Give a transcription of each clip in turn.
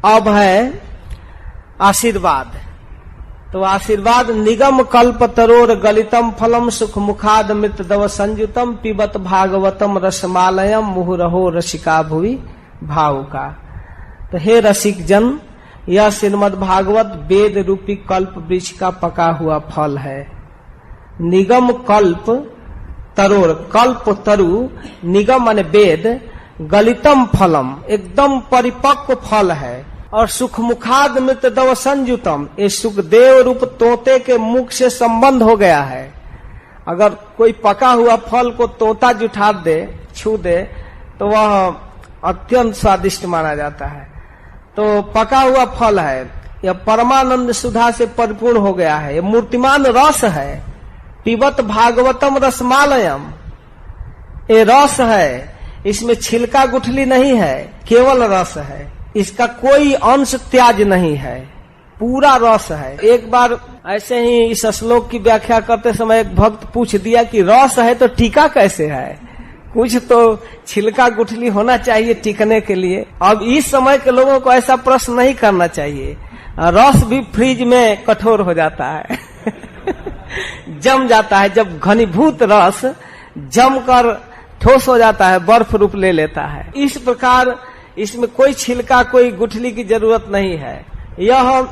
अब है आशीर्वाद। तो आशीर्वाद, निगम कल्प तरोर गलितम फलम सुख मुखाद मृत दव संयुतम पिबत भागवतम रसमालयम मुहुरहो रसिका भुवि भाव का। तो हे रसिक जन, यह श्रीमद् भागवत वेद रूपी कल्प वृक्ष का पका हुआ फल है। निगम कल्प तरोर, कल्प तरु, निगम माने वेद, गलितम फलम, एकदम परिपक्व फल है। और सुख मुखाद मृत दव संयुतम, ये सुखदेव रूप तोते के मुख से संबंध हो गया है। अगर कोई पका हुआ फल को तोता जुठा दे, छू दे, तो वह अत्यंत स्वादिष्ट माना जाता है। तो पका हुआ फल है, यह परमानंद सुधा से परिपूर्ण हो गया है, यह मूर्तिमान रस है। पिबत भागवतम रसमालयम, ये रस है, इसमें छिलका गुठली नहीं है, केवल रस है, इसका कोई अंश त्याज नहीं है, पूरा रस है। एक बार ऐसे ही इस श्लोक की व्याख्या करते समय एक भक्त पूछ दिया कि रस है तो टीका कैसे है, कुछ तो छिलका गुठली होना चाहिए टीकने के लिए। अब इस समय के लोगों को ऐसा प्रश्न नहीं करना चाहिए। रस भी फ्रिज में कठोर हो जाता है जम जाता है, जब घनीभूत रस जमकर ठोस हो जाता है, बर्फ रूप ले लेता है। इस प्रकार इसमें कोई छिलका, कोई गुठली की जरूरत नहीं है। यह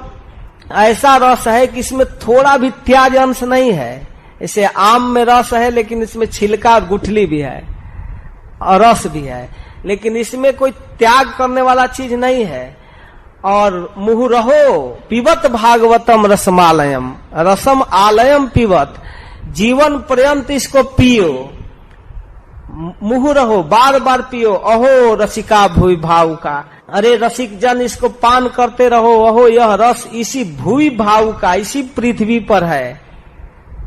ऐसा रस है कि इसमें थोड़ा भी त्याज अंश नहीं है। इसे आम में रस है, लेकिन इसमें छिलका और गुठली भी है और रस भी है, लेकिन इसमें कोई त्याग करने वाला चीज नहीं है। और मुहु रहो पिबत भागवतम रसमालयम, रसम आलयम पिबत, जीवन पर्यंत इसको पियो, मुहु रहो, बार बार पियो। अहो रसिका भुवि भाव का, अरे रसिक जन इसको पान करते रहो। अहो यह रस इसी भुवि भाव का, इसी पृथ्वी पर है।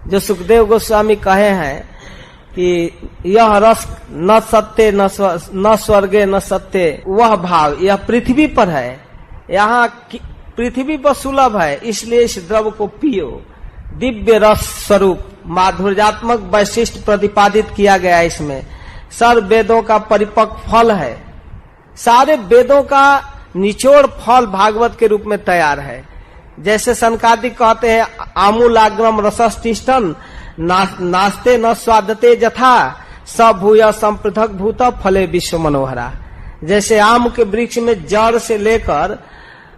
जो सुखदेव गोस्वामी कहे हैं कि यह रस न सत्य न स्वर्गे न सत्य, वह भाव यह पृथ्वी पर है, यहाँ पृथ्वी पर सुलभ है, इसलिए इस द्रव को पियो। दिव्य रस स्वरूप माधुर्यात्मक वैशिष्ट प्रतिपादित किया गया है। इसमें सर्व वेदों का परिपक्व फल है, सारे वेदों का निचोड़ फल भागवत के रूप में तैयार है। जैसे सनकादिक कहते हैं आमूलाग्रम रसस्तिष्ठन नास्ते न स्वादते जथा स भूय संपृथक भूत फले विश्व मनोहरा। जैसे आम के वृक्ष में जड़ से लेकर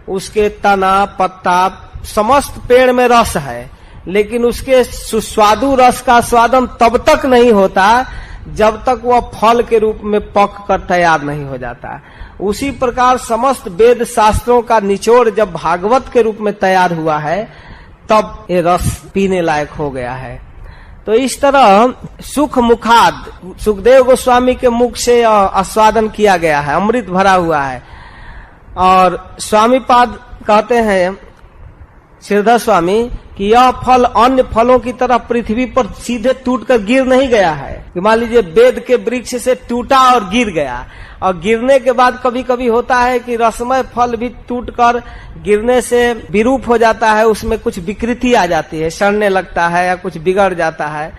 उसके तना पत्ता समस्त पेड़ में रस है, लेकिन उसके सुस्वादु रस का स्वादन तब तक नहीं होता जब तक वह फल के रूप में पक कर तैयार नहीं हो जाता। उसी प्रकार समस्त वेद शास्त्रों का निचोड़ जब भागवत के रूप में तैयार हुआ है, तब ये रस पीने लायक हो गया है। तो इस तरह सुख मुखाद, सुखदेव गोस्वामी के मुख से आस्वादन किया गया है, अमृत भरा हुआ है। और स्वामी पाद कहते हैं श्रीधर स्वामी कि यह फल अन्य फलों की तरह पृथ्वी पर सीधे टूटकर गिर नहीं गया है। कि मान लीजिए वेद के वृक्ष से टूटा और गिर गया, और गिरने के बाद कभी कभी होता है कि रसमय फल भी टूटकर गिरने से विरूप हो जाता है, उसमें कुछ विकृति आ जाती है, सड़ने लगता है या कुछ बिगड़ जाता है।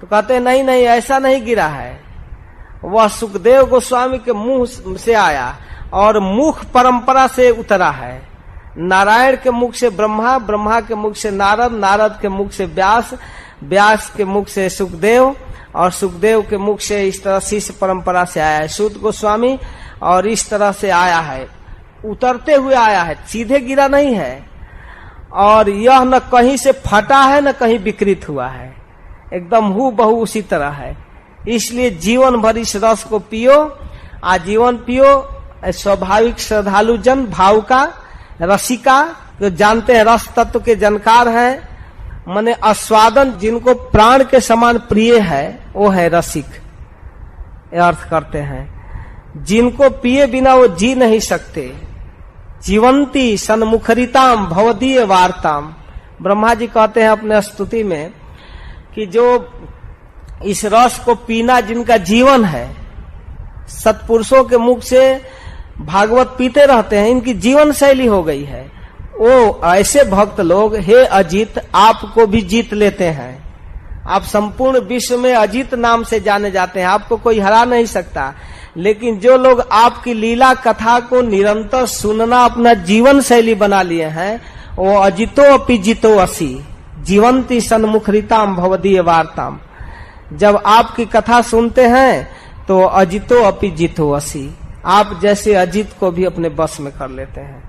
तो कहते हैं नहीं नहीं, ऐसा नहीं गिरा है, वह सुखदेव गोस्वामी के मुंह से आया और मुख परंपरा से उतरा है। नारायण के मुख से ब्रह्मा, ब्रह्मा के मुख से नारद, नारद के मुख से व्यास, व्यास के मुख से सुखदेव, और सुखदेव के मुख से इस तरह शिष्य परंपरा से आया है सूत गोस्वामी, और इस तरह से आया है, उतरते हुए आया है, सीधे गिरा नहीं है। और यह न कहीं से फटा है न कहीं विकृत हुआ है, एकदम हूबहू उसी तरह है। इसलिए जीवन भर इस रस को पियो, आजीवन पियो। स्वाभाविक श्रद्धालु जन, भाव का, रसिका, जो जानते हैं रस तत्व के जानकार हैं, माने आस्वादन जिनको प्राण के समान प्रिय है, वो है रसिक, अर्थ करते हैं। जिनको पिए बिना वो जी नहीं सकते। जीवंती सन्मुखरिताम भवदीय वार्ताम, ब्रह्मा जी कहते हैं अपने स्तुति में कि जो इस रस को पीना जिनका जीवन है, सत्पुरुषों के मुख से भागवत पीते रहते हैं, इनकी जीवन शैली हो गई है। वो ऐसे भक्त लोग, हे अजित, आपको भी जीत लेते हैं। आप संपूर्ण विश्व में अजित नाम से जाने जाते हैं, आपको कोई हरा नहीं सकता। लेकिन जो लोग आपकी लीला कथा को निरंतर सुनना अपना जीवन शैली बना लिए हैं, वो अजितो अपि जितो असि जीवंती सन्मुखरिताम भवदीय वार्ताम। जब आपकी कथा सुनते हैं तो अजितो अपि जितो असि, आप जैसे अजित को भी अपने बस में कर लेते हैं।